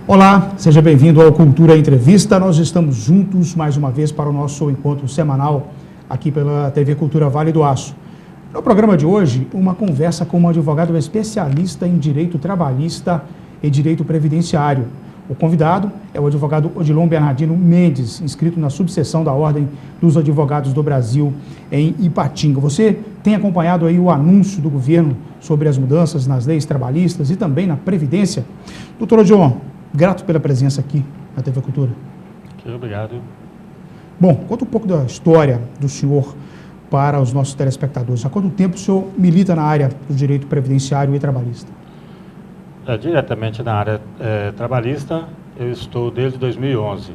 Olá, seja bem-vindo ao Cultura Entrevista. Nós estamos juntos mais uma vez para o nosso encontro semanal aqui pela TV Cultura Vale do Aço. No programa de hoje, uma conversa com uma advogada especialista em direito trabalhista e direito previdenciário. O convidado é o advogado Odilon Bernardino Mendes, inscrito na subseção da Ordem dos Advogados do Brasil em Ipatinga. Você tem acompanhado aí o anúncio do governo sobre as mudanças nas leis trabalhistas e também na Previdência? Doutor Odilon, grato pela presença aqui na TV Cultura. Obrigado. Bom, conta um pouco da história do senhor para os nossos telespectadores. Há quanto tempo o senhor milita na área do direito previdenciário e trabalhista? Diretamente na área trabalhista, eu estou desde 2011,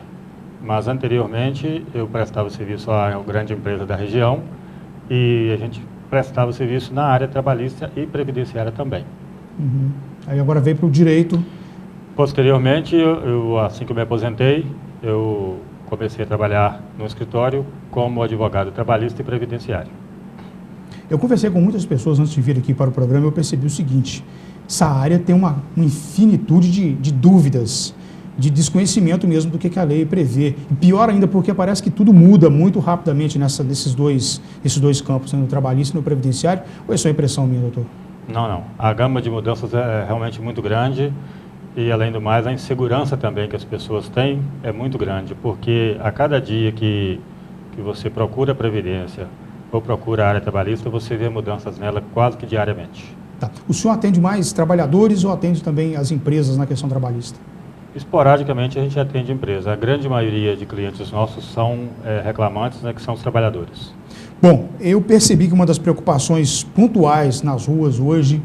mas anteriormente eu prestava serviço a uma grande empresa da região e a gente prestava serviço na área trabalhista e previdenciária também. Uhum. Aí agora veio para o direito. Posteriormente, assim que eu me aposentei, eu comecei a trabalhar no escritório como advogado trabalhista e previdenciário. Eu conversei com muitas pessoas antes de vir aqui para o programa e eu percebi o seguinte: essa área tem uma infinitude de dúvidas, de desconhecimento mesmo do que a lei prevê. E pior ainda porque parece que tudo muda muito rapidamente nesses dois campos, né, no trabalhista e no previdenciário. Ou é só impressão minha, doutor? Não. A gama de mudanças é realmente muito grande. E, além do mais, a insegurança também que as pessoas têm é muito grande, porque a cada dia que você procura a Previdência ou procura a área trabalhista, você vê mudanças nela quase que diariamente. Tá. O senhor atende mais trabalhadores ou atende também as empresas na questão trabalhista? Esporadicamente, a gente atende empresa. A grande maioria de clientes nossos são reclamantes, né, que são os trabalhadores. Bom, eu percebi que uma das preocupações pontuais nas ruas hoje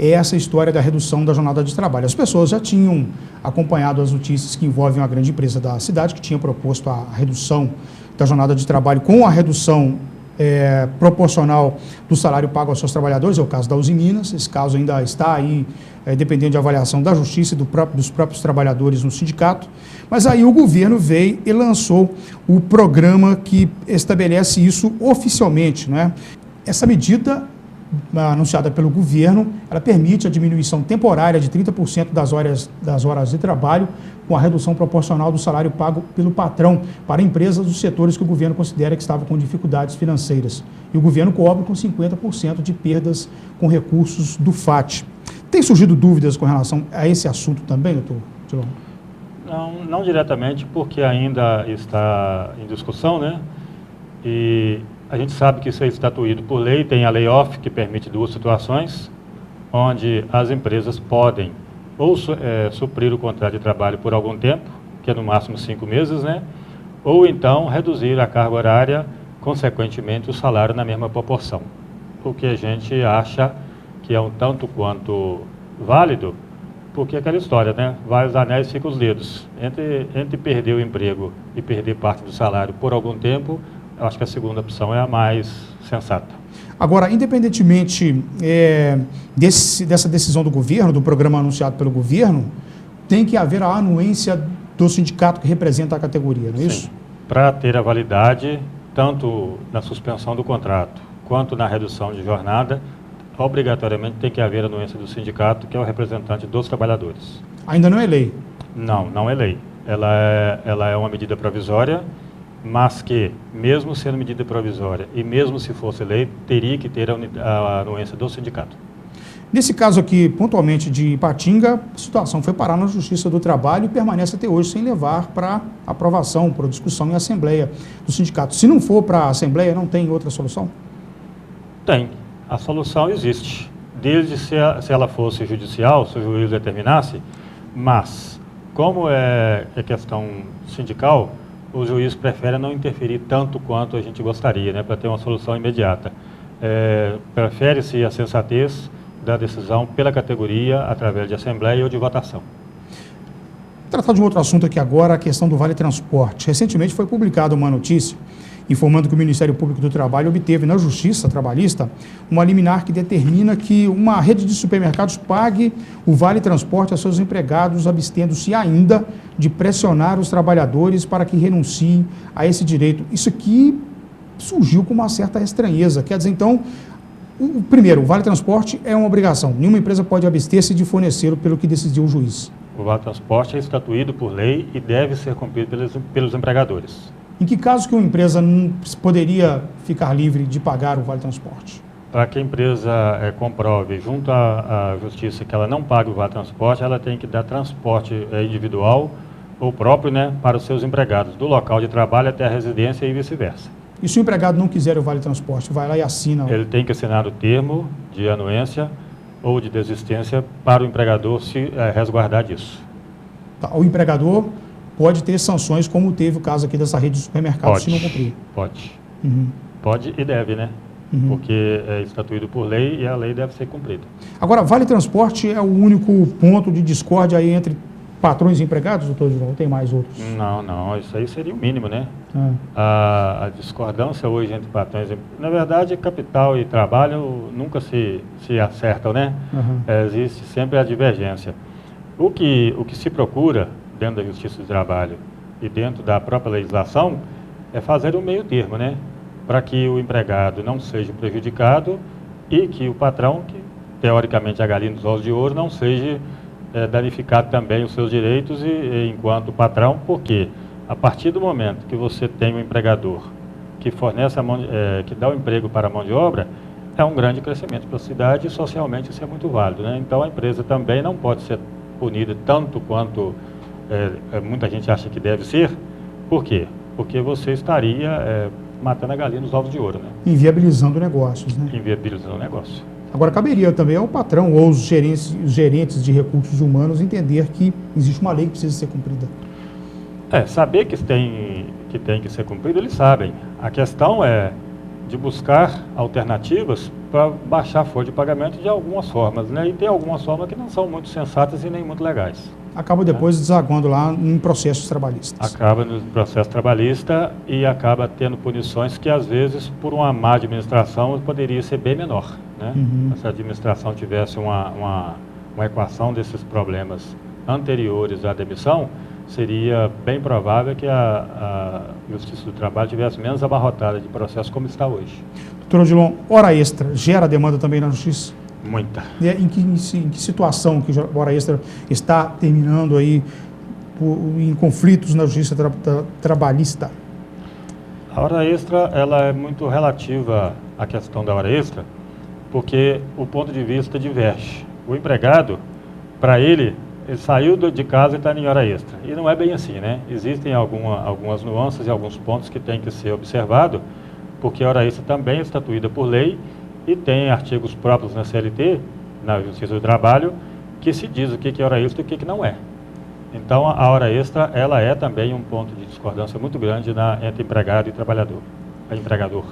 é essa história da redução da jornada de trabalho. As pessoas já tinham acompanhado as notícias que envolvem uma grande empresa da cidade que tinha proposto a redução da jornada de trabalho com a redução proporcional do salário pago aos seus trabalhadores, é o caso da Uzi Minas. Esse caso ainda está aí dependendo de avaliação da Justiça e dos próprios trabalhadores no sindicato. Mas aí o governo veio e lançou o programa que estabelece isso oficialmente, né? Essa medida anunciada pelo governo, ela permite a diminuição temporária de 30% das horas de trabalho com a redução proporcional do salário pago pelo patrão para empresas dos setores que o governo considera que estavam com dificuldades financeiras. E o governo cobre com 50% de perdas com recursos do FAT. Tem surgido dúvidas com relação a esse assunto também, doutor Odilon? Não diretamente, porque ainda está em discussão, né? E a gente sabe que isso é estatuído por lei. Tem a Lei Off, que permite duas situações, onde as empresas podem ou suprir o contrato de trabalho por algum tempo, que é no máximo 5 meses, né? Ou então reduzir a carga horária, consequentemente o salário na mesma proporção. O que a gente acha que é um tanto quanto válido, porque é aquela história, né? Vários anéis ficam os dedos. Entre perder o emprego e perder parte do salário por algum tempo, eu acho que a segunda opção é a mais sensata. Agora, independentemente dessa decisão do governo, do programa anunciado pelo governo, tem que haver a anuência do sindicato que representa a categoria, não é isso? Para ter a validade, tanto na suspensão do contrato quanto na redução de jornada, obrigatoriamente tem que haver a anuência do sindicato, que é o representante dos trabalhadores. Ainda não é lei? Não é lei. Ela é uma medida provisória, mas que, mesmo sendo medida provisória e mesmo se fosse lei, teria que ter a anuência do sindicato. Nesse caso aqui, pontualmente de Ipatinga, a situação foi parar na Justiça do Trabalho e permanece até hoje sem levar para aprovação, para discussão em assembleia do sindicato. Se não for para a assembleia, não tem outra solução? Tem. A solução existe, desde se ela fosse judicial, se o juiz determinasse, mas, como é questão sindical, o juiz prefere não interferir tanto quanto a gente gostaria, né, para ter uma solução imediata. Prefere-se a sensatez da decisão pela categoria, através de assembleia ou de votação. Tratar de um outro assunto aqui agora, a questão do Vale Transporte. Recentemente foi publicada uma notícia informando que o Ministério Público do Trabalho obteve na Justiça Trabalhista uma liminar que determina que uma rede de supermercados pague o Vale Transporte a seus empregados, abstendo-se ainda de pressionar os trabalhadores para que renunciem a esse direito. Isso aqui surgiu com uma certa estranheza. Quer dizer, então, primeiro, o Vale Transporte é uma obrigação. Nenhuma empresa pode abster-se de fornecê-lo pelo que decidiu o juiz. O Vale Transporte é estatuído por lei e deve ser cumprido pelos empregadores. Em que caso que uma empresa não poderia ficar livre de pagar o Vale Transporte? Para que a empresa comprove junto à justiça que ela não paga o Vale Transporte, ela tem que dar transporte individual ou próprio, né, para os seus empregados, do local de trabalho até a residência e vice-versa. E se o empregado não quiser o Vale Transporte, vai lá e assina? Ele tem que assinar o termo de anuência ou de desistência para o empregador se resguardar disso. Tá, o empregador pode ter sanções, como teve o caso aqui dessa rede de supermercados, se não cumprir. Pode. Uhum. Pode e deve, né? Uhum. Porque é estatuído por lei e a lei deve ser cumprida. Agora, Vale Transporte é o único ponto de discórdia aí entre patrões e empregados, doutor João? Ou tem mais outros? Não, isso aí seria o mínimo, né? Ah. A discordância hoje entre patrões, na verdade, capital e trabalho nunca se acertam, né? Uhum. Existe sempre a divergência. O que se procura dentro da Justiça do Trabalho e dentro da própria legislação é fazer um meio termo, né? Para que o empregado não seja prejudicado e que o patrão, que teoricamente é a galinha dos ovos de ouro, não seja danificado também os seus direitos enquanto patrão, porque a partir do momento que você tem um empregador que fornece que dá o emprego para a mão de obra, é um grande crescimento para a cidade e socialmente isso é muito válido, né? Então a empresa também não pode ser punida tanto quanto muita gente acha que deve ser. Por quê? Porque você estaria matando a galinha dos ovos de ouro, né? Inviabilizando negócios, né? Inviabilizando o negócio. Agora, caberia também ao patrão ou os gerentes de recursos humanos entender que existe uma lei que precisa ser cumprida. Saber que tem que ser cumprido, eles sabem. A questão é de buscar alternativas para baixar a folha de pagamento de algumas formas, né? E tem algumas formas que não são muito sensatas e nem muito legais. Acaba depois desaguando lá em processos trabalhistas. Acaba no processo trabalhista e acaba tendo punições que, às vezes, por uma má administração, poderia ser bem menor, né? Uhum. Se a administração tivesse uma equação desses problemas anteriores à demissão, seria bem provável que a Justiça do Trabalho tivesse menos abarrotada de processos como está hoje. Doutor Odilon, hora extra gera demanda também na Justiça? Muita. E em que situação que a hora extra está terminando aí em conflitos na Justiça Trabalhista? A hora extra, ela é muito relativa à questão da hora extra, porque o ponto de vista diverge. O empregado, para ele saiu de casa e está em hora extra. E não é bem assim, né? Existem algumas nuances e alguns pontos que têm que ser observados, porque a hora extra também é estatuída por lei e tem artigos próprios na CLT, na Justiça do Trabalho, que se diz o que é hora extra e o que não é. Então, a hora extra, ela é também um ponto de discordância muito grande entre empregado e trabalhador. Empregador.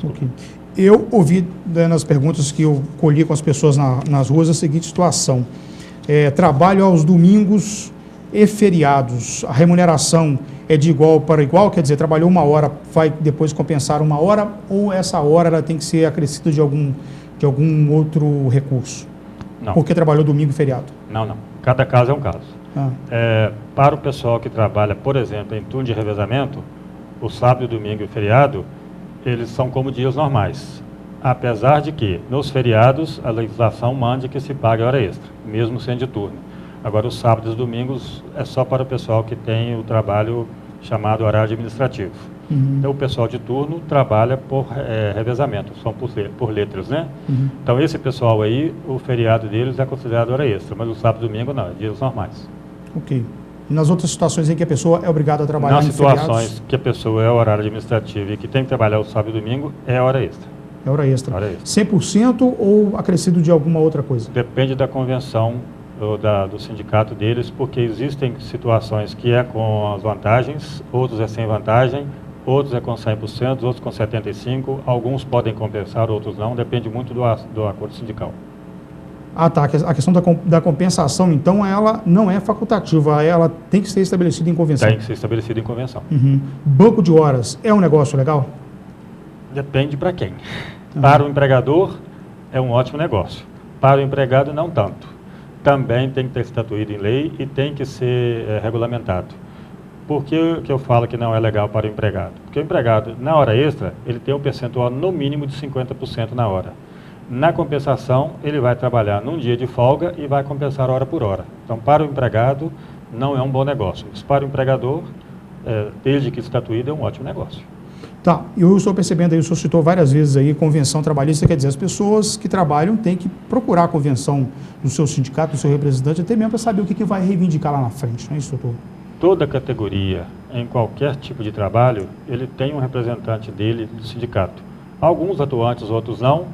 Okay. Eu ouvi, nas perguntas que eu colhi com as pessoas nas ruas, a seguinte situação. Trabalho aos domingos e feriados. A remuneração é de igual para igual? Quer dizer, trabalhou uma hora, vai depois compensar uma hora, ou essa hora ela tem que ser acrescida de algum outro recurso? Não. Porque trabalhou domingo e feriado? Não. Cada caso é um caso. Para o pessoal que trabalha, por exemplo, em turno de revezamento, o sábado, domingo e feriado, eles são como dias normais. Apesar de que, nos feriados, a legislação manda que se pague hora extra, mesmo sendo de turno. Agora, os sábados e domingos é só para o pessoal que tem o trabalho chamado horário administrativo. Uhum. Então, o pessoal de turno trabalha por revezamento, são por letras, né? Uhum. Então, esse pessoal aí, o feriado deles é considerado hora extra, mas o sábado e domingo não, é dias normais. Ok. E nas outras situações em que a pessoa é obrigada a trabalhar nas em situações feriados? Que a pessoa é horário administrativo e que tem que trabalhar o sábado e domingo, é hora extra. É hora extra. Hora extra. 100% ou acrescido de alguma outra coisa? Depende da convenção do sindicato deles, porque existem situações que é com as vantagens, outros é sem vantagem, outros é com 100%, outros com 75%, alguns podem compensar, outros não, depende muito do acordo sindical. Ah, tá. A questão da compensação, então, ela não é facultativa, ela tem que ser estabelecida em convenção. Tem que ser estabelecida em convenção. Uhum. Banco de horas é um negócio legal? Depende para quem. Para o empregador, é um ótimo negócio. Para o empregado, não tanto. Também tem que ter estatuído em lei e tem que ser regulamentado. Por que eu falo que não é legal para o empregado? Porque o empregado, na hora extra, ele tem um percentual no mínimo de 50% na hora. Na compensação, ele vai trabalhar num dia de folga e vai compensar hora por hora. Então, para o empregado, não é um bom negócio. Mas para o empregador, desde que estatuído, é um ótimo negócio. Tá, eu estou percebendo aí, o senhor citou várias vezes aí convenção trabalhista, quer dizer, as pessoas que trabalham têm que procurar a convenção do seu sindicato, do seu representante, até mesmo para saber o que vai reivindicar lá na frente, não é isso, doutor? Toda categoria, em qualquer tipo de trabalho, ele tem um representante dele do sindicato. Alguns atuantes, outros não,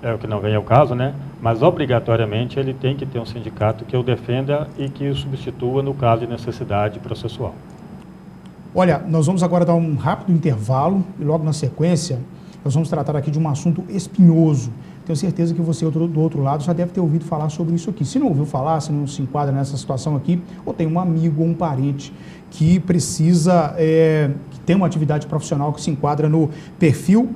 é o que não vem ao caso, né? Mas obrigatoriamente ele tem que ter um sindicato que o defenda e que o substitua no caso de necessidade processual. Olha, nós vamos agora dar um rápido intervalo e logo na sequência nós vamos tratar aqui de um assunto espinhoso. Tenho certeza que você do outro lado já deve ter ouvido falar sobre isso aqui. Se não ouviu falar, se não se enquadra nessa situação aqui, ou tem um amigo ou um parente que precisa, que tem uma atividade profissional que se enquadra no perfil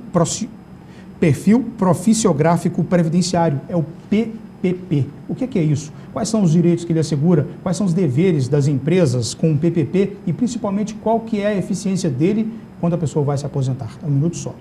proficiográfico previdenciário, é o PPP. O que é isso? Quais são os direitos que ele assegura? Quais são os deveres das empresas com o PPP e principalmente qual que é a eficiência dele quando a pessoa vai se aposentar? É um minuto só.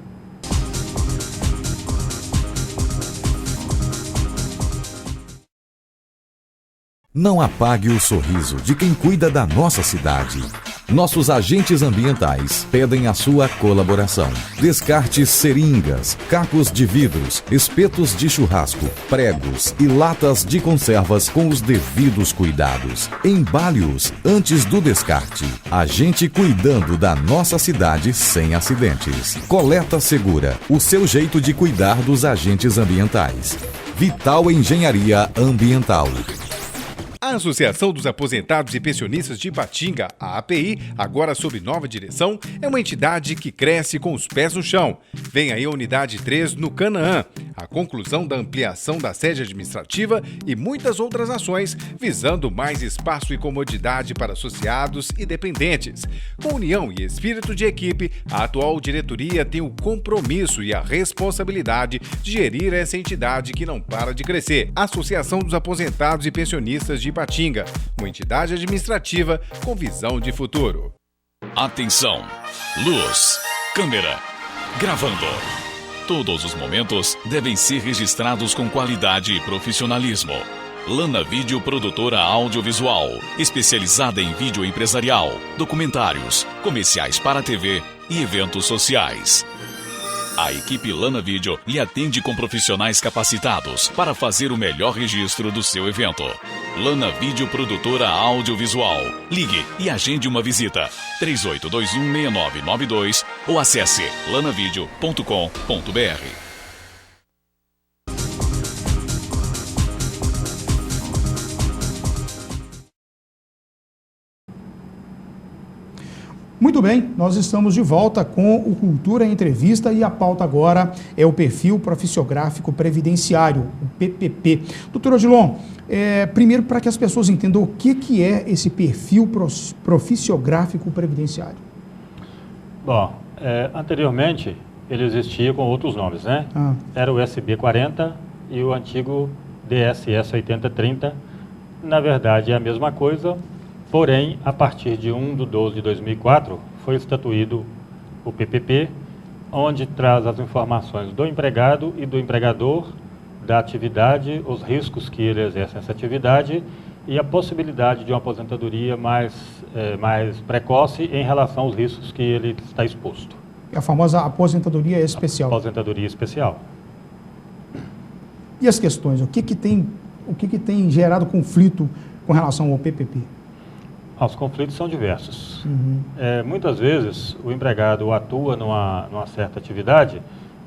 Não apague o sorriso de quem cuida da nossa cidade. Nossos agentes ambientais pedem a sua colaboração. Descarte seringas, cacos de vidros, espetos de churrasco, pregos e latas de conservas com os devidos cuidados. Embale-os antes do descarte. A gente cuidando da nossa cidade sem acidentes. Coleta Segura, o seu jeito de cuidar dos agentes ambientais. Vital Engenharia Ambiental. A Associação dos Aposentados e Pensionistas de Ipatinga, a API, agora sob nova direção, é uma entidade que cresce com os pés no chão. Vem aí a Unidade 3 no Canaã, a conclusão da ampliação da sede administrativa e muitas outras ações visando mais espaço e comodidade para associados e dependentes. Com união e espírito de equipe, a atual diretoria tem o compromisso e a responsabilidade de gerir essa entidade que não para de crescer. Associação dos Aposentados e Pensionistas de Ipatinga, uma entidade administrativa com visão de futuro. Atenção! Luz, câmera, gravando. Todos os momentos devem ser registrados com qualidade e profissionalismo. Lana Vídeo Produtora Audiovisual, especializada em vídeo empresarial, documentários, comerciais para TV e eventos sociais. A equipe Lana Vídeo lhe atende com profissionais capacitados para fazer o melhor registro do seu evento. Lana Vídeo Produtora Audiovisual. Ligue e agende uma visita. 38216992 ou acesse lanavideo.com.br. Muito bem, nós estamos de volta com o Cultura Entrevista e a pauta agora é o perfil proficiográfico previdenciário, o PPP. Doutor Odilon, primeiro para que as pessoas entendam o que é esse perfil proficiográfico previdenciário. Bom, anteriormente ele existia com outros nomes, né? Era o SB40 e o antigo DSS 8030. Na verdade é a mesma coisa. Porém, a partir de 1/12 de 2004, foi estatuído o PPP, onde traz as informações do empregado e do empregador, da atividade, os riscos que ele exerce nessa atividade e a possibilidade de uma aposentadoria mais precoce em relação aos riscos que ele está exposto. É a famosa aposentadoria especial. Aposentadoria especial. E as questões? O que tem gerado conflito com relação ao PPP? Os conflitos são diversos. Muitas vezes o empregado atua numa certa atividade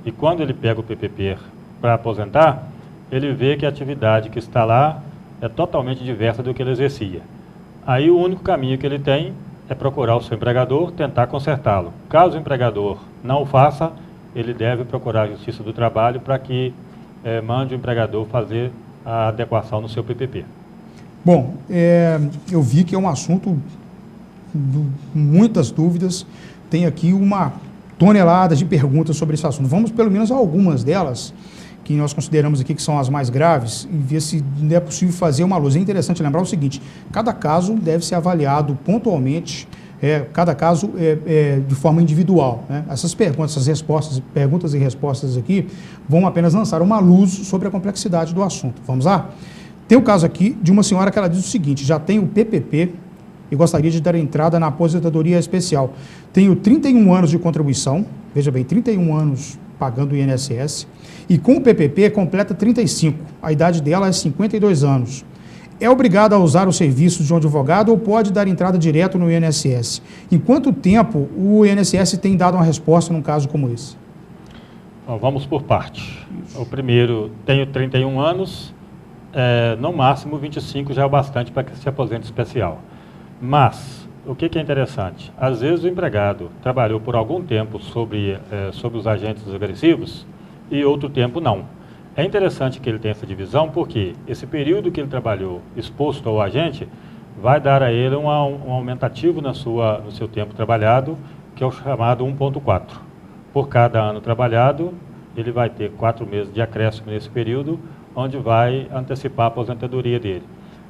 e quando ele pega o PPP para aposentar, ele vê que a atividade que está lá é totalmente diversa do que ele exercia. Aí o único caminho que ele tem é procurar o seu empregador, tentar consertá-lo. Caso o empregador não o faça, ele deve procurar a Justiça do Trabalho para que mande o empregador fazer a adequação no seu PPP. Bom, eu vi que é um assunto com muitas dúvidas, tem aqui uma tonelada de perguntas sobre esse assunto. Vamos pelo menos a algumas delas, que nós consideramos aqui que são as mais graves, e ver se é possível fazer uma luz. É interessante lembrar o seguinte, cada caso deve ser avaliado pontualmente cada caso de forma individual, né? Essas perguntas e respostas aqui vão apenas lançar uma luz sobre a complexidade do assunto. Vamos lá? Tem o caso aqui de uma senhora que ela diz o seguinte: já tenho o PPP e gostaria de dar entrada na aposentadoria especial. Tenho 31 anos de contribuição, veja bem, 31 anos pagando o INSS, e com o PPP completa 35. A idade dela é 52 anos. É obrigada a usar os serviços de um advogado ou pode dar entrada direto no INSS? Em quanto tempo o INSS tem dado uma resposta num caso como esse? Bom, vamos por parte. O primeiro, tenho 31 anos, no máximo 25 já é o bastante para que se aposente especial. Mas, o que é interessante? Às vezes o empregado trabalhou por algum tempo sobre os agentes agressivos e outro tempo não. É interessante que ele tenha essa divisão porque esse período que ele trabalhou exposto ao agente vai dar a ele um aumentativo no seu tempo trabalhado, que é o chamado 1.4. Por cada ano trabalhado, ele vai ter 4 meses de acréscimo nesse período, onde vai antecipar a aposentadoria dele.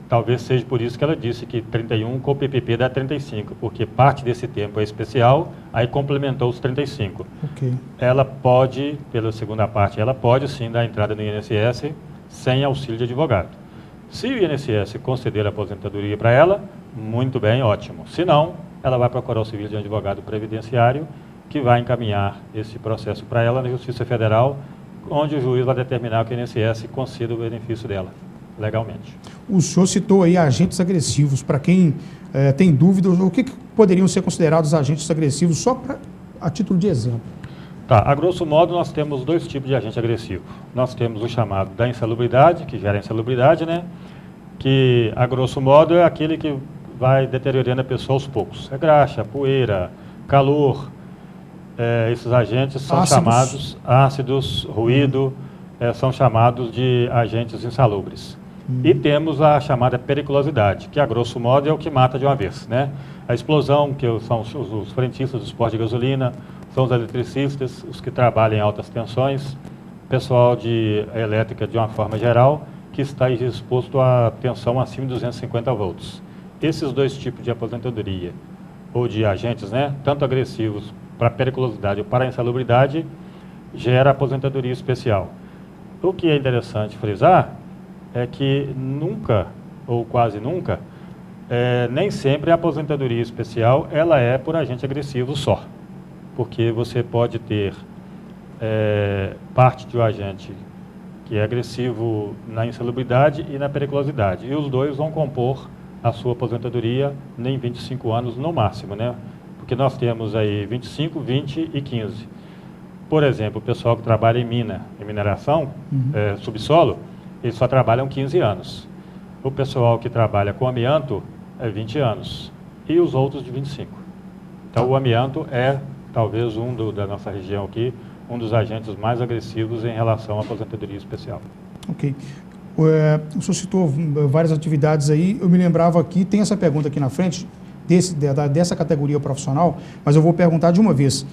Talvez seja por isso que ela disse que 31 com o PPP dá 35, porque parte desse tempo é especial, aí complementou os 35. Okay. Ela pode, pela segunda parte, ela pode sim dar entrada no INSS sem auxílio de advogado. Se o INSS conceder a aposentadoria para ela, muito bem, ótimo. Se não, ela vai procurar o serviço de um advogado previdenciário que vai encaminhar esse processo para ela na Justiça Federal, onde o juiz vai determinar que o INSS conceda o benefício dela legalmente. O senhor citou aí agentes agressivos. Para quem tem dúvidas, o que poderiam ser considerados agentes agressivos, só a título de exemplo? Tá, a grosso modo nós temos 2 tipos de agente agressivo. Nós temos o chamado da insalubridade, que gera insalubridade, né? Que a grosso modo é aquele que vai deteriorando a pessoa aos poucos. É graxa, poeira, calor, esses agentes são chamados ácidos, ruído, são chamados de agentes insalubres. E temos a chamada periculosidade, que a grosso modo é o que mata de uma vez, né? A explosão, que são os frentistas dos postos de gasolina, são os eletricistas, os que trabalham em altas tensões, pessoal de elétrica de uma forma geral, que está exposto a tensão acima de 250 volts. Esses 2 tipos de aposentadoria, ou de agentes, né, tanto agressivos para a periculosidade ou para a insalubridade, gera aposentadoria especial. O que é interessante frisar é que nunca, ou quase nunca, nem sempre a aposentadoria especial ela é por agente agressivo só. Porque você pode ter parte de um agente que é agressivo na insalubridade e na periculosidade. E os 2 vão compor a sua aposentadoria em 25 anos no máximo, né? Porque nós temos aí 25, 20 e 15. Por exemplo, o pessoal que trabalha em mineração, subsolo, eles só trabalham 15 anos. O pessoal que trabalha com amianto é 20 anos. E os outros de 25. Então, o amianto é, talvez, da nossa região aqui, um dos agentes mais agressivos em relação à aposentadoria especial. Ok. O senhor citou várias atividades aí. Eu me lembrava aqui, tem essa pergunta aqui na frente, dessa categoria profissional, mas eu vou perguntar de uma vez.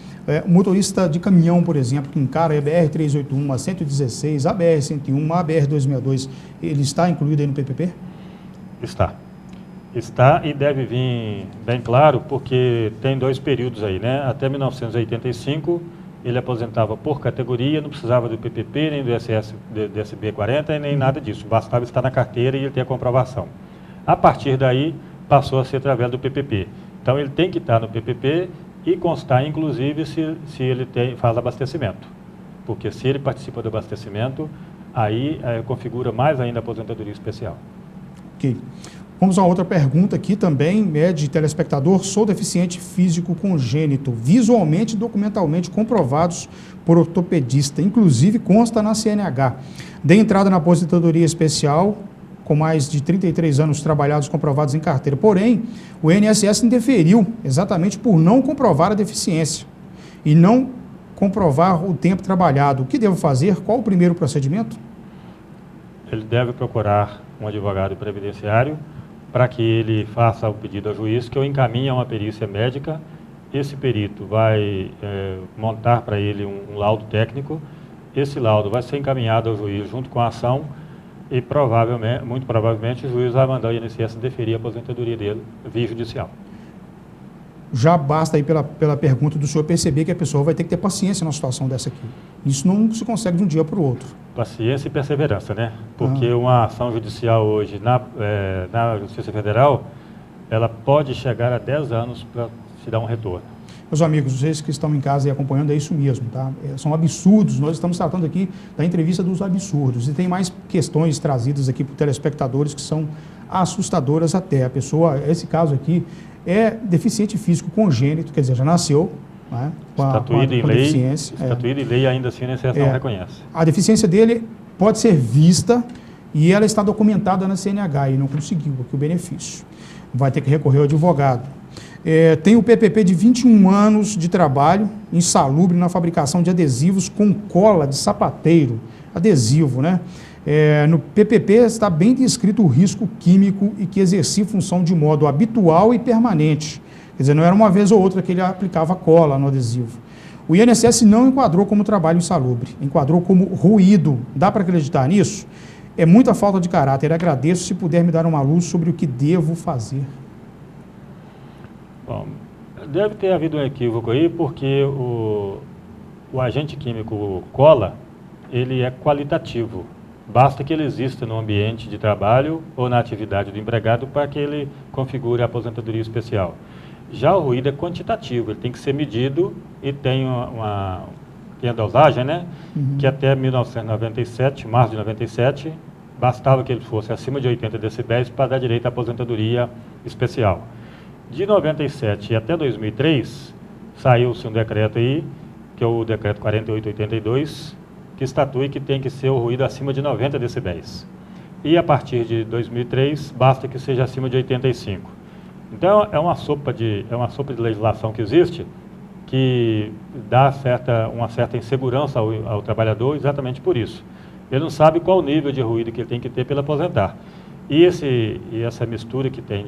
Motorista de caminhão, por exemplo, que encara a BR-381, a 116, a BR-101, a BR-262, ele está incluído aí no PPP? Está. Está e deve vir bem claro, porque tem 2 períodos aí, né? Até 1985, ele aposentava por categoria, não precisava do PPP, nem do DSB 40, nem nada disso. Bastava estar na carteira e ele ter a comprovação. A partir daí, passou a ser através do PPP. Então, ele tem que estar no PPP e constar, inclusive, se ele faz abastecimento. Porque se ele participa do abastecimento, aí configura mais ainda a aposentadoria especial. Ok. Vamos a outra pergunta aqui também, de telespectador. Sou deficiente físico congênito, visualmente e documentalmente comprovados por ortopedista, inclusive consta na CNH. Dei entrada na aposentadoria especial, com mais de 33 anos trabalhados comprovados em carteira. Porém, o INSS interferiu exatamente por não comprovar a deficiência e não comprovar o tempo trabalhado. O que devo fazer? Qual o primeiro procedimento? Ele deve procurar um advogado previdenciário para que ele faça o pedido ao juiz, que eu encaminhe a uma perícia médica. Esse perito vai montar para ele um laudo técnico. Esse laudo vai ser encaminhado ao juiz junto com a ação e muito provavelmente o juiz vai mandar o INSS deferir a aposentadoria dele via judicial. já basta aí pela pergunta do senhor perceber que a pessoa vai ter que ter paciência numa situação dessa aqui. Isso não se consegue de um dia para o outro. Paciência e perseverança, né? Porque uma ação judicial hoje na Justiça Federal, ela pode chegar a 10 anos para te dar um retorno. Meus amigos, vocês que estão em casa e acompanhando, é isso mesmo, tá? São absurdos, nós estamos tratando aqui da entrevista dos absurdos. E tem mais questões trazidas aqui para os telespectadores que são assustadoras até. A pessoa, esse caso aqui, é deficiente físico congênito, quer dizer, já nasceu, né, com deficiência. Estatuído em lei, ainda assim a INSS não reconhece. A deficiência dele pode ser vista e ela está documentada na CNH e não conseguiu aqui o benefício. Vai ter que recorrer ao advogado. Tem o PPP de 21 anos de trabalho insalubre na fabricação de adesivos com cola de sapateiro, adesivo, né? No PPP está bem descrito o risco químico e que exercia função de modo habitual e permanente. Quer dizer, não era uma vez ou outra que ele aplicava cola no adesivo. O INSS não enquadrou como trabalho insalubre, enquadrou como ruído. Dá para acreditar nisso? É muita falta de caráter. Agradeço se puder me dar uma luz sobre o que devo fazer. Bom, deve ter havido um equívoco aí, porque o agente químico cola, ele é qualitativo. Basta que ele exista no ambiente de trabalho ou na atividade do empregado para que ele configure a aposentadoria especial. Já o ruído é quantitativo, ele tem que ser medido e tem a dosagem, né? Que até 1997, março de 97, bastava que ele fosse acima de 80 decibéis para dar direito à aposentadoria especial. De 97 até 2003, saiu-se um decreto aí, que é o decreto 4882, que estatui que tem que ser o ruído acima de 90 decibéis. E a partir de 2003, basta que seja acima de 85. Então, é uma sopa de legislação que existe, que dá uma certa insegurança ao trabalhador exatamente por isso. Ele não sabe qual o nível de ruído que ele tem que ter para ele aposentar. E essa mistura que tem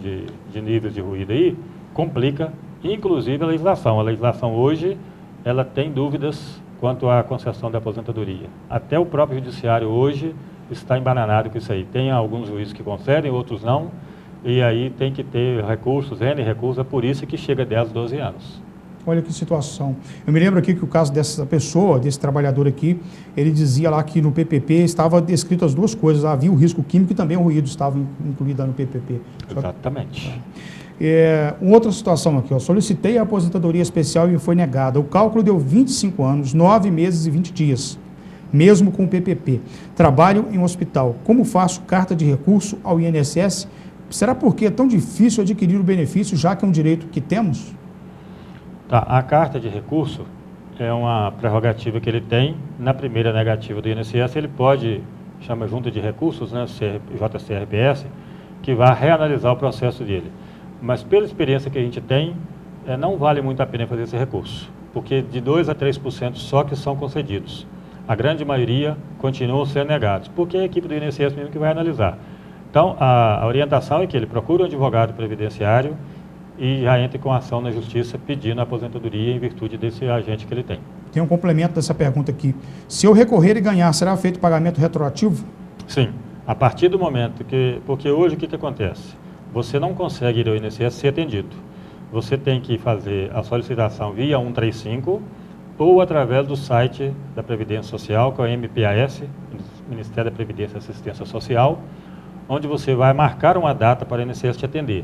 de níveis de ruído aí, complica, inclusive, a legislação. A legislação hoje, ela tem dúvidas quanto à concessão da aposentadoria. Até o próprio judiciário hoje está embananado com isso aí. Tem alguns juízes que concedem, outros não, e aí tem que ter recursos, N recursos, é por isso que chega a 10, 12 anos. Olha que situação. Eu me lembro aqui que o caso dessa pessoa, desse trabalhador aqui, ele dizia lá que no PPP estava descrito as duas coisas, havia o risco químico e também o ruído estava incluído no PPP. Exatamente. Outra situação aqui, solicitei a aposentadoria especial e me foi negada. O cálculo deu 25 anos, 9 meses e 20 dias, mesmo com o PPP. Trabalho em um hospital. Como faço carta de recurso ao INSS? Será porque é tão difícil adquirir o benefício, já que é um direito que temos? Tá, a carta de recurso é uma prerrogativa que ele tem. Na primeira negativa do INSS, ele pode, chama junta de recursos, né, JCRPS, que vai reanalisar o processo dele. Mas pela experiência que a gente tem, não vale muito a pena fazer esse recurso, porque de 2 a 3% só que são concedidos. A grande maioria continuam sendo negados, porque é a equipe do INSS mesmo que vai analisar. Então, a orientação é que ele procure um advogado previdenciário e já entre com ação na justiça pedindo a aposentadoria em virtude desse agente que ele tem. Tem um complemento dessa pergunta aqui. Se eu recorrer e ganhar, será feito pagamento retroativo? Sim. A partir do momento que... Porque hoje o que acontece? Você não consegue ir ao INSS ser atendido. Você tem que fazer a solicitação via 135 ou através do site da Previdência Social, que é o MPAS, Ministério da Previdência e Assistência Social, onde você vai marcar uma data para o INSS te atender.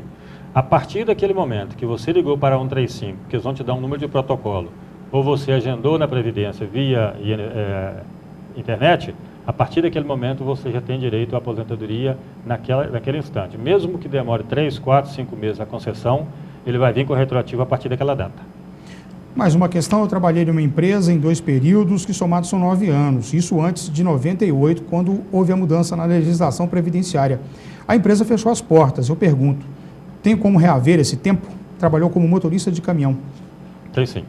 A partir daquele momento que você ligou para 135, que eles vão te dar um número de protocolo, ou você agendou na Previdência via internet, a partir daquele momento você já tem direito à aposentadoria naquele instante. Mesmo que demore 3, 4, 5 meses a concessão, ele vai vir com o retroativo a partir daquela data. Mais uma questão, eu trabalhei em uma empresa em 2 períodos, que somados são 9 anos. Isso antes de 98, quando houve a mudança na legislação previdenciária. A empresa fechou as portas. Eu pergunto, tem como reaver esse tempo? Trabalhou como motorista de caminhão. Tem sim.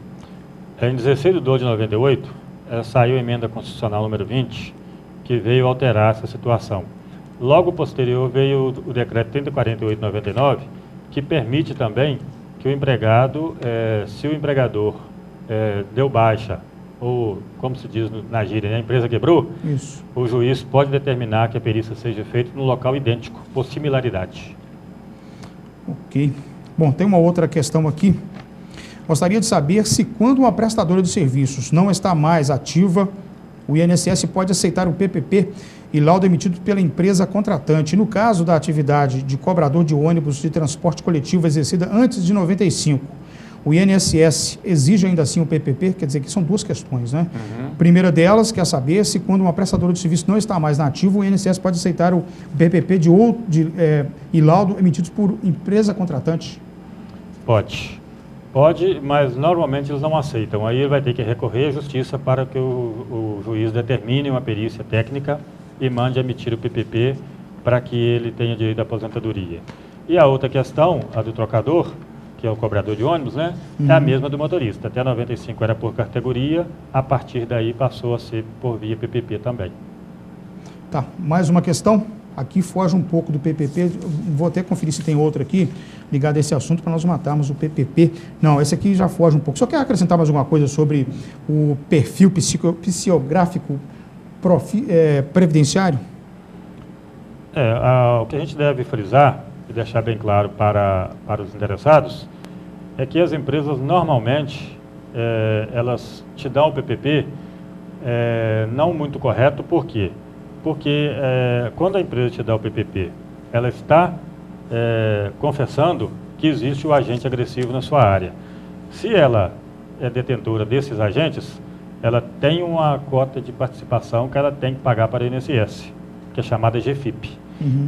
Em 16 de 12 de 98, saiu a emenda constitucional número 20, que veio alterar essa situação. Logo posterior veio o decreto 3048/99, que permite também que o empregado, se o empregador deu baixa, ou como se diz na gíria, né, a empresa quebrou, isso, o juiz pode determinar que a perícia seja feita no local idêntico, por similaridade. Ok. Bom, tem uma outra questão aqui. Gostaria de saber se quando uma prestadora de serviços não está mais ativa, o INSS pode aceitar o PPP e laudo emitido pela empresa contratante. No caso da atividade de cobrador de ônibus de transporte coletivo exercida antes de 95, o INSS exige ainda assim o PPP? Quer dizer que são duas questões, né? Primeira delas, quer saber se quando uma prestadora de serviço não está mais na ativa, o INSS pode aceitar o PPP e laudo emitidos por empresa contratante? Pode. Pode, mas normalmente eles não aceitam. Aí ele vai ter que recorrer à justiça para que o juiz determine uma perícia técnica e mande emitir o PPP para que ele tenha direito à aposentadoria. E a outra questão, a do trocador, que é o cobrador de ônibus, né? É a mesma do motorista. Até 95 era por categoria, a partir daí passou a ser por via PPP também. Tá, mais uma questão? Aqui foge um pouco do PPP, vou até conferir se tem outra aqui, ligada a esse assunto, para nós matarmos o PPP. Não, esse aqui já foge um pouco. Só quer acrescentar mais alguma coisa sobre o perfil psicográfico previdenciário? O que a gente deve frisar e deixar bem claro para os interessados é que as empresas normalmente elas te dão o PPP não muito correto. Por quê? Porque quando a empresa te dá o PPP, ela está confessando que existe o agente agressivo na sua área. Se ela é detentora desses agentes, ela tem uma cota de participação que ela tem que pagar para a INSS, que é chamada GFIP.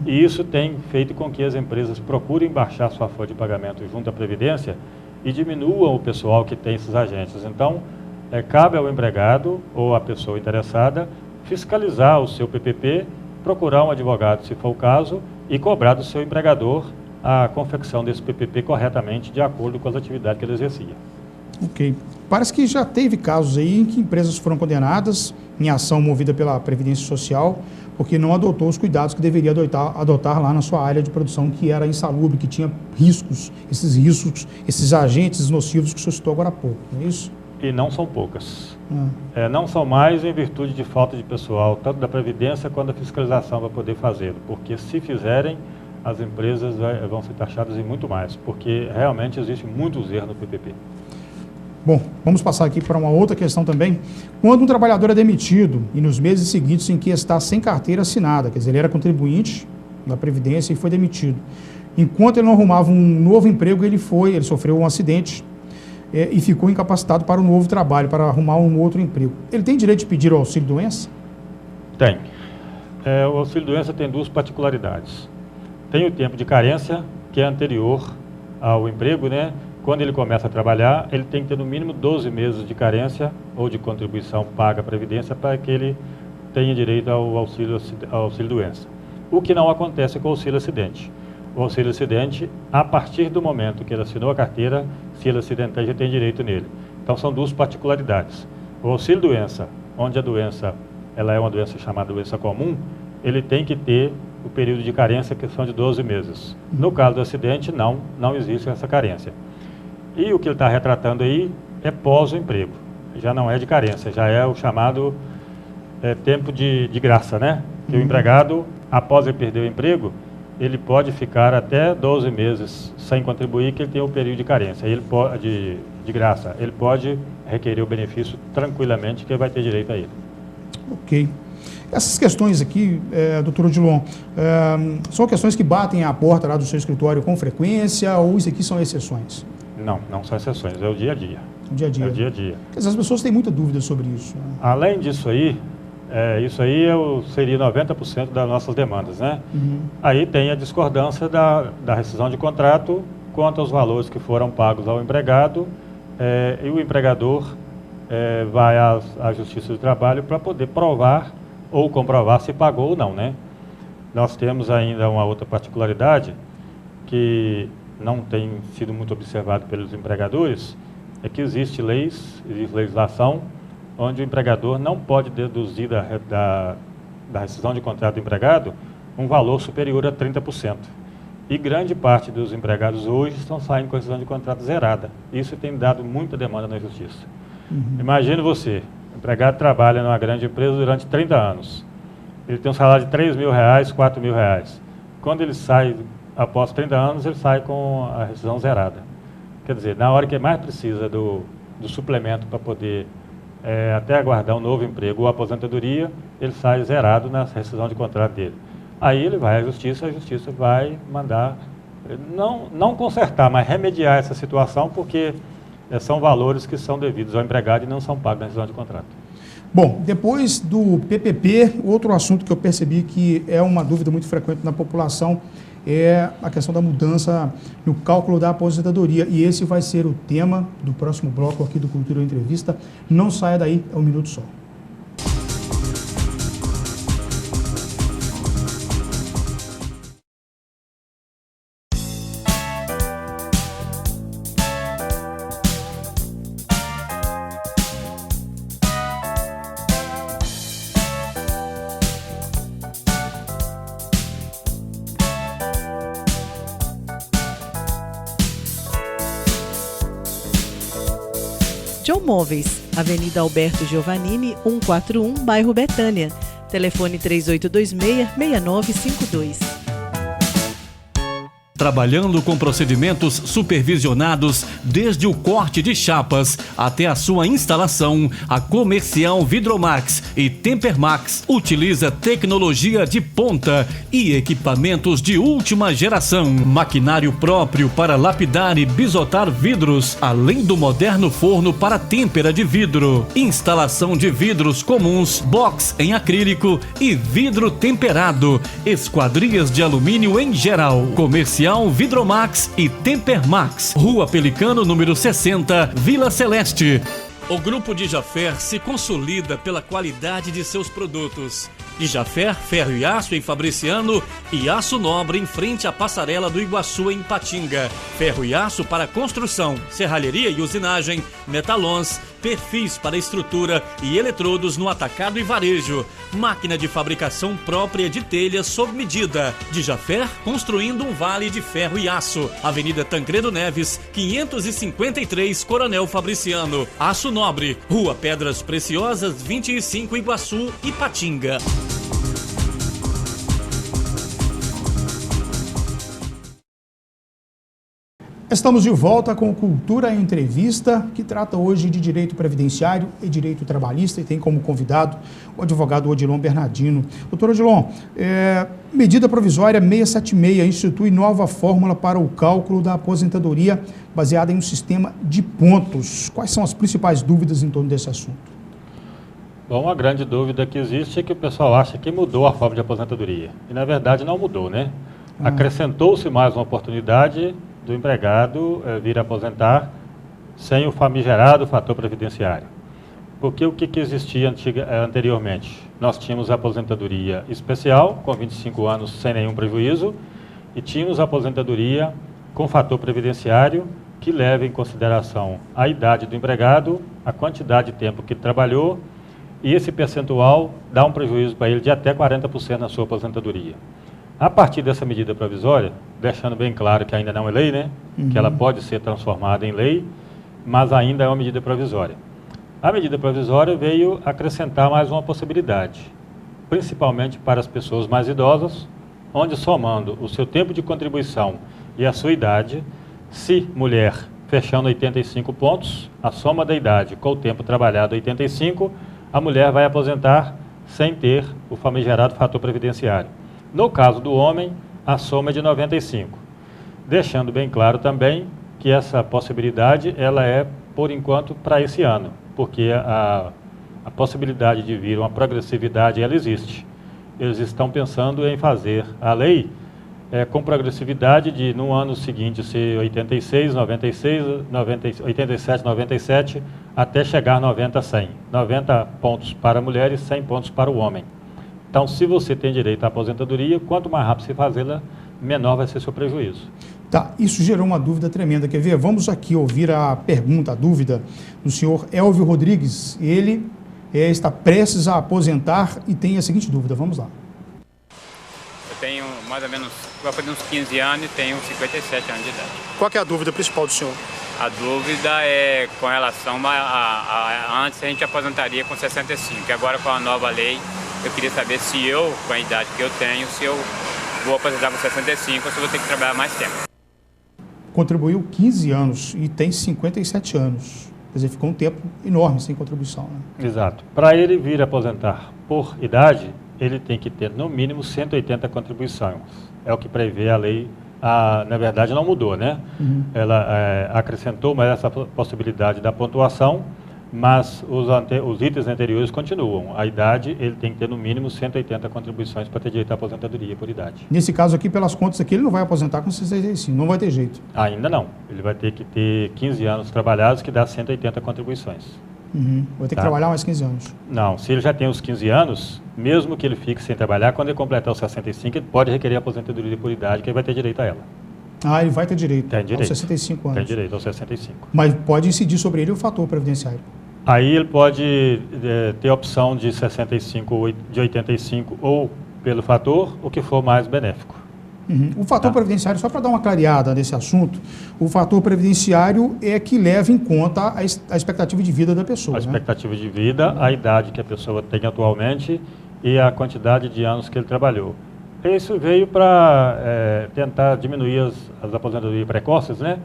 E isso tem feito com que as empresas procurem baixar sua folha de pagamento junto à Previdência e diminuam o pessoal que tem esses agentes. Então, cabe ao empregado ou à pessoa interessada fiscalizar o seu PPP, procurar um advogado, se for o caso, e cobrar do seu empregador a confecção desse PPP corretamente, de acordo com as atividades que ele exercia. Ok. Parece que já teve casos aí em que empresas foram condenadas em ação movida pela Previdência Social porque não adotou os cuidados que deveria adotar lá na sua área de produção, que era insalubre, que tinha riscos, esses agentes nocivos que o senhor citou agora há pouco, não é isso? E não são poucas. Não são mais em virtude de falta de pessoal, tanto da Previdência quanto da fiscalização para poder fazê-lo, porque se fizerem, as empresas vão ser taxadas em muito mais, porque realmente existe muitos erros no PPP. Bom, vamos passar aqui para uma outra questão também. Quando um trabalhador é demitido e nos meses seguintes em que está sem carteira assinada, quer dizer, ele era contribuinte da Previdência e foi demitido. Enquanto ele não arrumava um novo emprego, ele sofreu um acidente e ficou incapacitado para um novo trabalho, para arrumar um outro emprego. Ele tem direito de pedir o auxílio-doença? Tem. O auxílio-doença tem duas particularidades. Tem o tempo de carência, que é anterior ao emprego, né? Quando ele começa a trabalhar, ele tem que ter no mínimo 12 meses de carência ou de contribuição paga à Previdência para que ele tenha direito ao auxílio-doença. O que não acontece com o auxílio-acidente. O auxílio-acidente, a partir do momento que ele assinou a carteira, se ele acidentar, já tem direito nele. Então, são duas particularidades. O auxílio-doença, onde a doença ela é uma doença chamada doença comum, ele tem que ter o período de carência, que são de 12 meses. No caso do acidente, não existe essa carência. E o que ele está retratando aí é pós o emprego. Já não é de carência, já é o chamado tempo de graça, né? Que o empregado, após ele perder o emprego, ele pode ficar até 12 meses sem contribuir, que ele tem o período de carência. Ele pode, de graça, ele pode requerer o benefício tranquilamente, que ele vai ter direito a ele. Ok. Essas questões aqui, doutor Odilon, são questões que batem à porta lá do seu escritório com frequência, ou isso aqui são exceções? Não são exceções, é o dia a dia. O dia a dia. É o dia a dia. Quer dizer, as pessoas têm muita dúvida sobre isso. Né? Além disso aí, isso aí seria 90% das nossas demandas, né? Aí tem a discordância da rescisão de contrato quanto aos valores que foram pagos ao empregado, e o empregador vai à Justiça do Trabalho para poder provar ou comprovar se pagou ou não, né? Nós temos ainda uma outra particularidade que não tem sido muito observado pelos empregadores, é que existe legislação onde o empregador não pode deduzir da rescisão de contrato do empregado um valor superior a 30%. E grande parte dos empregados hoje estão saindo com a rescisão de contrato zerada. Isso tem dado muita demanda na Justiça. Imagine você, o empregado trabalha numa grande empresa durante 30 anos. Ele tem um salário de R$3.000, R$4.000. Quando ele sai, após 30 anos, ele sai com a rescisão zerada. Quer dizer, na hora que mais precisa do suplemento para poder até aguardar um novo emprego ou aposentadoria, ele sai zerado na rescisão de contrato dele. Aí ele vai à justiça, a justiça vai mandar, não consertar, mas remediar essa situação, porque são valores que são devidos ao empregado e não são pagos na rescisão de contrato. Bom, depois do PPP, outro assunto que eu percebi que é uma dúvida muito frequente na população é a questão da mudança no cálculo da aposentadoria. E esse vai ser o tema do próximo bloco aqui do Cultura Entrevista. Não saia daí, é um minuto só. John Móveis, Avenida Alberto Giovannini, 141, bairro Betânia. Telefone 3826-6952. Trabalhando com procedimentos supervisionados desde o corte de chapas até a sua instalação, a Comercial Vidromax e Tempermax utiliza tecnologia de ponta e equipamentos de última geração, maquinário próprio para lapidar e bisotar vidros, além do moderno forno para têmpera de vidro, instalação de vidros comuns, box em acrílico e vidro temperado, esquadrias de alumínio em geral. Comercial Vidromax e Tempermax, Rua Pelicano, número 60, Vila Celeste. O Grupo Dijaffer se consolida pela qualidade de seus produtos. Dijaffer, ferro e aço em Fabriciano e aço nobre em frente à passarela do Iguaçu em Patinga. Ferro e aço para construção, serralheria e usinagem, metalons, perfis para estrutura e eletrodos no atacado e varejo. Máquina de fabricação própria de telhas sob medida. Dijaffer construindo um vale de ferro e aço. Avenida Tancredo Neves, 553, Coronel Fabriciano. Aço Nobre, Rua Pedras Preciosas, 25, Iguaçu, Ipatinga. Estamos de volta com Cultura em Entrevista, que trata hoje de direito previdenciário e direito trabalhista, e tem como convidado o advogado Odilon Bernardino. Doutor Odilon, medida provisória 676 institui nova fórmula para o cálculo da aposentadoria baseada em um sistema de pontos. Quais são as principais dúvidas em torno desse assunto? Bom, a grande dúvida que existe é que o pessoal acha que mudou a forma de aposentadoria. E, na verdade, não mudou, né? Acrescentou-se mais uma oportunidade do empregado vir aposentar sem o famigerado fator previdenciário. Porque o que existia anteriormente? Nós tínhamos a aposentadoria especial, com 25 anos sem nenhum prejuízo, e tínhamos a aposentadoria com fator previdenciário, que leva em consideração a idade do empregado, a quantidade de tempo que ele trabalhou, e esse percentual dá um prejuízo para ele de até 40% na sua aposentadoria. A partir dessa medida provisória, deixando bem claro que ainda não é lei, né? Que ela pode ser transformada em lei, mas ainda é uma medida provisória. A medida provisória veio acrescentar mais uma possibilidade, principalmente para as pessoas mais idosas, onde somando o seu tempo de contribuição e a sua idade, se mulher fechando 85 pontos, a soma da idade com o tempo trabalhado 85, a mulher vai aposentar sem ter o famigerado fator previdenciário. No caso do homem, a soma é de 95. Deixando bem claro também que essa possibilidade ela é, por enquanto, para esse ano, porque a possibilidade de vir uma progressividade, ela existe. Eles estão pensando em fazer a lei com progressividade de, no ano seguinte, ser 86, 96, 87, 97, até chegar 90 a 100. 90 pontos para a mulher e 100 pontos para o homem. Então, se você tem direito à aposentadoria, quanto mais rápido você fazê-la, menor vai ser seu prejuízo. Tá, isso gerou uma dúvida tremenda. Quer ver? Vamos aqui ouvir a pergunta, a dúvida do senhor Elvio Rodrigues. Ele está prestes a aposentar e tem a seguinte dúvida. Vamos lá. Eu tenho mais ou menos, vai fazer uns 15 anos e tenho 57 anos de idade. Qual que é a dúvida principal do senhor? A dúvida é com relação a antes a gente aposentaria com 65, e agora com a nova lei, eu queria saber se eu, com a idade que eu tenho, se eu vou aposentar com 65 ou se eu vou ter que trabalhar mais tempo. contribuiu 15 anos e tem 57 anos. Quer dizer, ficou um tempo enorme sem contribuição. Né? Exato. Para ele vir aposentar por idade, ele tem que ter no mínimo 180 contribuições. É o que prevê a lei. Na verdade, não mudou, né? Ela acrescentou mais essa possibilidade da pontuação, mas os itens anteriores continuam. A idade, ele tem que ter no mínimo 180 contribuições para ter direito à aposentadoria por idade. Nesse caso aqui, pelas contas aqui, ele não vai aposentar com 65, não vai ter jeito. Ainda não. Ele vai ter que ter 15 anos trabalhados, que dá 180 contribuições. Vai ter que trabalhar mais 15 anos. Não, se ele já tem os 15 anos, mesmo que ele fique sem trabalhar, quando ele completar os 65, ele pode requerer a aposentadoria por idade, que ele vai ter direito a ela. Ele vai ter direito. Tem direito. Aos 65 anos. Tem direito aos 65. Mas pode incidir sobre ele o fator previdenciário. Aí ele pode ter a opção de 65, de 85 ou pelo fator, o que for mais benéfico. O fator previdenciário, só para dar uma clareada nesse assunto, o fator previdenciário é que leva em conta a expectativa de vida da pessoa. A expectativa de vida, a idade que a pessoa tem atualmente e a quantidade de anos que ele trabalhou. Isso veio para tentar diminuir as aposentadorias precoces, né?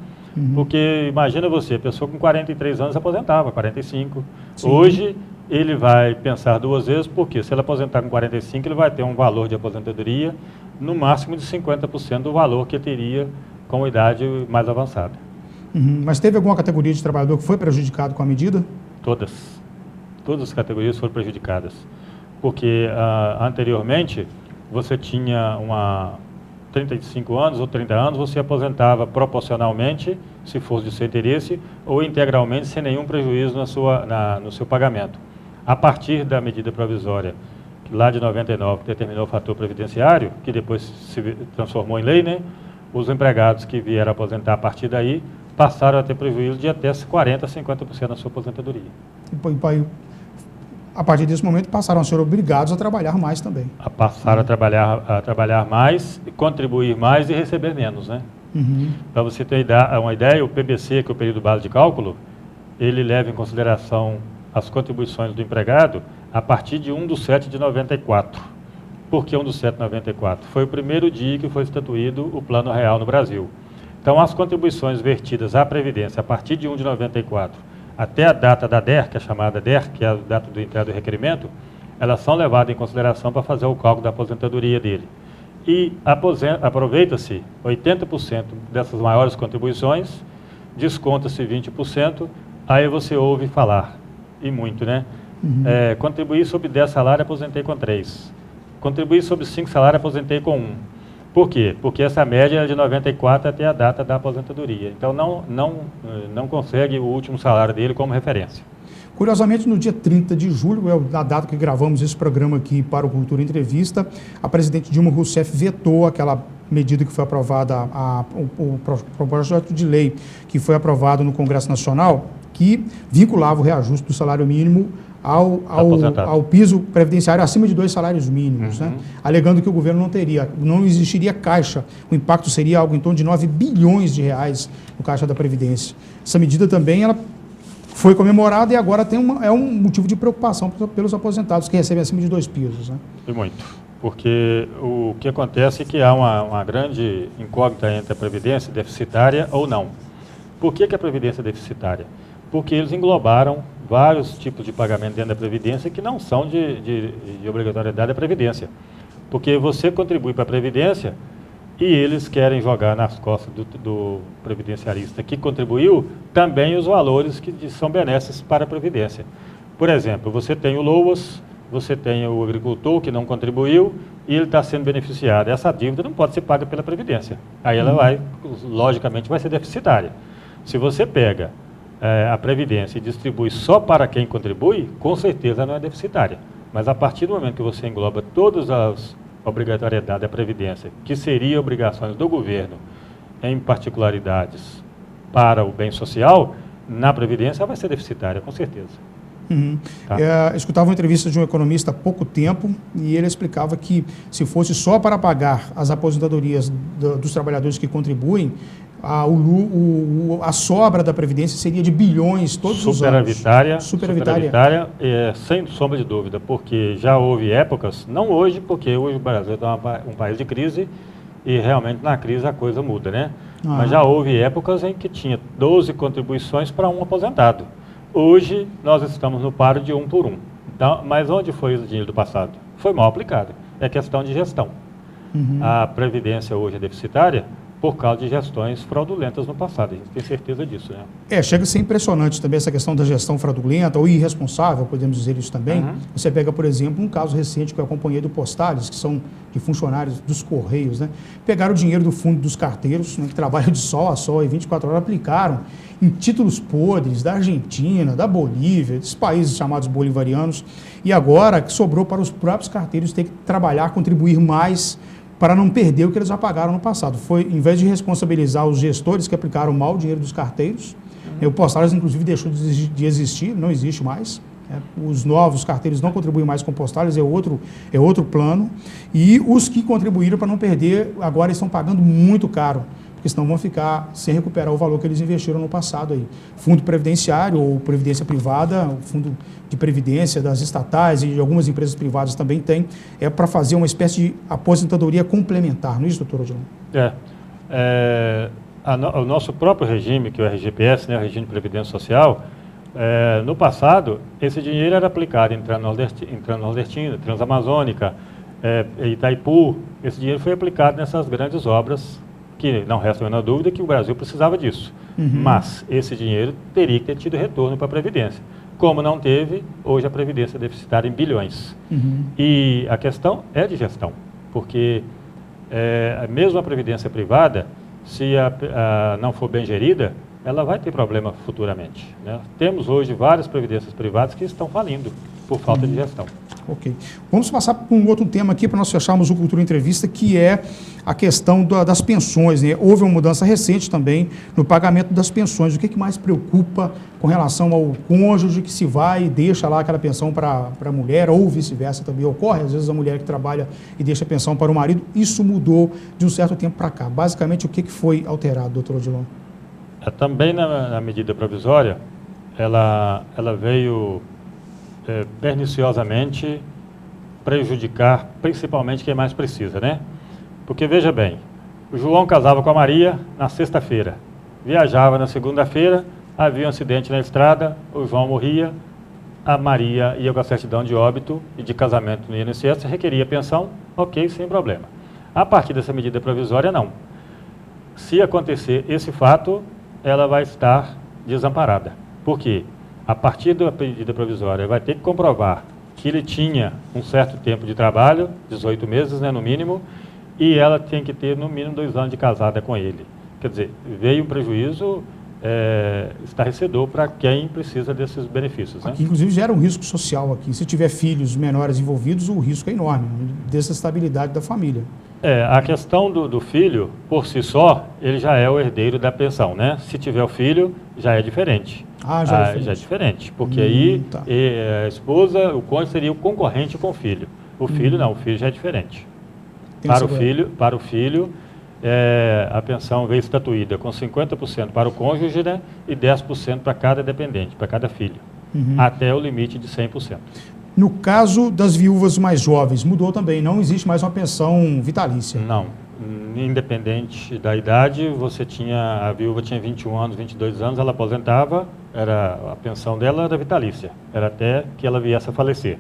Porque imagina você, a pessoa com 43 anos aposentava, 45. Sim. Hoje ele vai pensar duas vezes, porque se ele aposentar com 45, ele vai ter um valor de aposentadoria no máximo de 50% do valor que teria com idade mais avançada. Mas teve alguma categoria de trabalhador que foi prejudicado com a medida? Todas. Todas as categorias foram prejudicadas. Porque anteriormente você tinha 35 anos ou 30 anos, você aposentava proporcionalmente, se fosse de seu interesse, ou integralmente, sem nenhum prejuízo no seu pagamento. A partir da medida provisória, que lá de 99 determinou o fator previdenciário, que depois se transformou em lei, né? Os empregados que vieram aposentar a partir daí passaram a ter prejuízo de até 40% a 50% da sua aposentadoria. A partir desse momento passaram a ser obrigados a trabalhar mais também. Passaram a trabalhar mais, contribuir mais e receber menos, né? Para você ter uma ideia, o PBC, que é o período base de cálculo, ele leva em consideração as contribuições do empregado a partir de 1/7/94. Por que 1/7/94? Foi o primeiro dia que foi instituído o Plano Real no Brasil. Então, as contribuições vertidas à Previdência a partir de 1/94 até a data da DER, que é chamada DER, que é a data do entrada do requerimento, elas são levadas em consideração para fazer o cálculo da aposentadoria dele. E aproveita-se 80% dessas maiores contribuições, desconta-se 20%, aí você ouve falar, e muito, né? Contribuir sobre 10 salários, aposentei com 3. Contribuir sobre 5 salários, aposentei com 1. Por quê? Porque essa média é de 94 até a data da aposentadoria. Então, não consegue o último salário dele como referência. Curiosamente, no dia 30 de julho, é a data que gravamos esse programa aqui para o Cultura Entrevista, a presidente Dilma Rousseff vetou aquela medida que foi aprovada, o projeto de lei que foi aprovado no Congresso Nacional, que vinculava o reajuste do salário mínimo ao piso previdenciário acima de 2 salários mínimos, né? Alegando que o governo não existiria caixa, o impacto seria algo em torno de 9 bilhões de reais no caixa da Previdência. Essa medida também ela foi comemorada e agora é um motivo de preocupação pelos aposentados que recebem acima de 2 pisos. Né? E muito, porque o que acontece é que há uma grande incógnita entre a Previdência deficitária ou não. Por que a Previdência é deficitária? Porque eles englobaram vários tipos de pagamento dentro da Previdência que não são de obrigatoriedade da Previdência. Porque você contribui para a Previdência e eles querem jogar nas costas do previdenciarista que contribuiu também os valores que são benesses para a Previdência. Por exemplo, você tem o LOAS, você tem o agricultor que não contribuiu e ele está sendo beneficiado. Essa dívida não pode ser paga pela Previdência. Aí ela logicamente, vai ser deficitária. Se você pega a Previdência e distribui só para quem contribui, com certeza não é deficitária. Mas a partir do momento que você engloba todas as obrigatoriedades da Previdência, que seriam obrigações do governo, em particularidades para o bem social, na Previdência vai ser deficitária, com certeza. Tá? Escutava uma entrevista de um economista há pouco tempo e ele explicava que se fosse só para pagar as aposentadorias dos trabalhadores que contribuem, a sobra da Previdência seria de bilhões todos os anos. Superavitária, sem sombra de dúvida, porque já houve épocas, não hoje, porque hoje o Brasil está um país de crise e realmente na crise a coisa muda, né? Mas já houve épocas em que tinha 12 contribuições para um aposentado. Hoje, nós estamos no paro de 1 por 1. Então, mas onde foi o dinheiro do passado? Foi mal aplicado. É questão de gestão. A Previdência hoje é deficitária por causa de gestões fraudulentas no passado. A gente tem certeza disso, né? Chega a ser impressionante também essa questão da gestão fraudulenta ou irresponsável, podemos dizer isso também. Você pega, por exemplo, um caso recente que eu acompanhei do Postales, que são de funcionários dos Correios, né? Pegaram o dinheiro do fundo dos carteiros, né, que trabalham de sol a sol e 24 horas, aplicaram em títulos podres da Argentina, da Bolívia, desses países chamados bolivarianos, e agora sobrou para os próprios carteiros ter que trabalhar, contribuir mais para não perder o que eles já pagaram no passado. Foi, em vez de responsabilizar os gestores que aplicaram mal o dinheiro dos carteiros, o Postales, inclusive, deixou de existir, não existe mais. Os novos carteiros não contribuem mais com o Postales, é outro plano. E os que contribuíram para não perder, agora estão pagando muito caro, porque senão vão ficar sem recuperar o valor que eles investiram no passado aí. Fundo previdenciário ou previdência privada, o fundo de previdência das estatais e de algumas empresas privadas também tem, para fazer uma espécie de aposentadoria complementar, não é isso, doutor Odilon? O nosso próprio regime, que é o RGPS, né, o Regime de Previdência Social, no passado, esse dinheiro era aplicado em Transnordestina, Transamazônica, Itaipu. Esse dinheiro foi aplicado nessas grandes obras, que não resta a menor dúvida que o Brasil precisava disso. Mas esse dinheiro teria que ter tido retorno para a Previdência. Como não teve, hoje a Previdência é deficitária em bilhões. E a questão é de gestão, porque mesmo a Previdência privada, se não for bem gerida, ela vai ter problema futuramente, né? Temos hoje várias previdências privadas que estão falindo por falta de gestão. Ok. Vamos passar para um outro tema aqui para nós fecharmos o Cultura Entrevista, que é a questão das pensões, né? Houve uma mudança recente também no pagamento das pensões. O que mais preocupa com relação ao cônjuge que se vai e deixa lá aquela pensão para a mulher, ou vice-versa também ocorre, às vezes a mulher que trabalha e deixa a pensão para o marido. Isso mudou de um certo tempo para cá. Basicamente, o que foi alterado, doutor Odilon? Também na medida provisória, ela veio perniciosamente prejudicar principalmente quem mais precisa, né? Porque, veja bem, o João casava com a Maria na sexta-feira, viajava na segunda-feira, havia um acidente na estrada, o João morria, a Maria ia com a certidão de óbito e de casamento no INSS, requeria pensão, ok, sem problema. A partir dessa medida provisória, não. Se acontecer esse fato, ela vai estar desamparada. Por quê? A partir da medida provisória, vai ter que comprovar que ele tinha um certo tempo de trabalho, 18 meses, né, no mínimo, e ela tem que ter no mínimo 2 anos de casada com ele. Quer dizer, veio um prejuízo estarrecedor para quem precisa desses benefícios, né? Aqui, inclusive, gera um risco social aqui. Se tiver filhos menores envolvidos, o risco é enorme, dessa estabilidade da família. A questão do filho, por si só, ele já é o herdeiro da pensão, né? Se tiver o filho, já é diferente. Já é diferente, porque aí a esposa, o cônjuge seria o concorrente com o filho. O filho não, o filho já é diferente. Para o filho, a pensão veio estatuída com 50% para o cônjuge, né, e 10% para cada dependente, para cada filho, até o limite de 100%. No caso das viúvas mais jovens, mudou também, não existe mais uma pensão vitalícia. Não, independente da idade, a viúva tinha 21 anos, 22 anos, ela aposentava, a pensão dela era vitalícia, era até que ela viesse a falecer.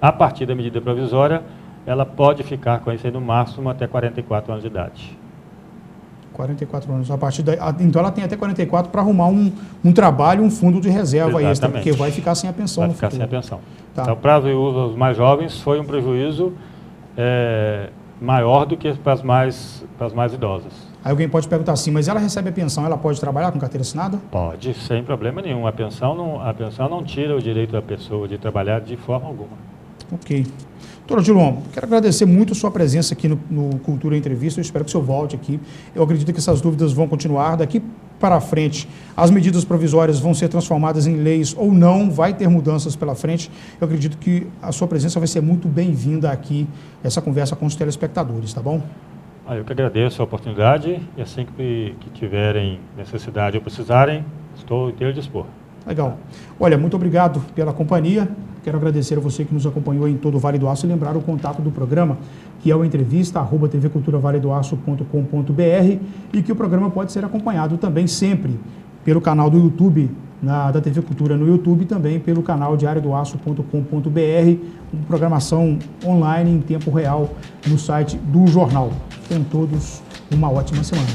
A partir da medida provisória, ela pode ficar com isso aí no máximo até 44 anos de idade. 44 anos. Então ela tem até 44 para arrumar um trabalho, um fundo de reserva extra, porque vai ficar sem a pensão. Vai ficar sem a pensão. Tá. Então, para as viúvas mais jovens, foi um prejuízo maior do que para as mais idosas. Aí alguém pode perguntar assim, mas ela recebe a pensão, ela pode trabalhar com carteira assinada? Pode, sem problema nenhum. A pensão não tira o direito da pessoa de trabalhar de forma alguma. Ok. Doutor Odilon, quero agradecer muito a sua presença aqui no Cultura Entrevista. Eu espero que o senhor volte aqui. Eu acredito que essas dúvidas vão continuar. Daqui para frente, as medidas provisórias vão ser transformadas em leis ou não, vai ter mudanças pela frente. Eu acredito que a sua presença vai ser muito bem-vinda aqui, essa conversa com os telespectadores, tá bom? Eu que agradeço a oportunidade e assim que tiverem necessidade ou precisarem, estou inteiro dispor. Legal. Olha, muito obrigado pela companhia. Quero agradecer a você que nos acompanhou em todo o Vale do Aço e lembrar o contato do programa, que é o entrevista@tvculturavaledoaço.com.br, e que o programa pode ser acompanhado também sempre pelo canal do YouTube, da TV Cultura no YouTube, e também pelo canal diariodoaço.com.br, com programação online em tempo real no site do jornal. Tenham todos uma ótima semana.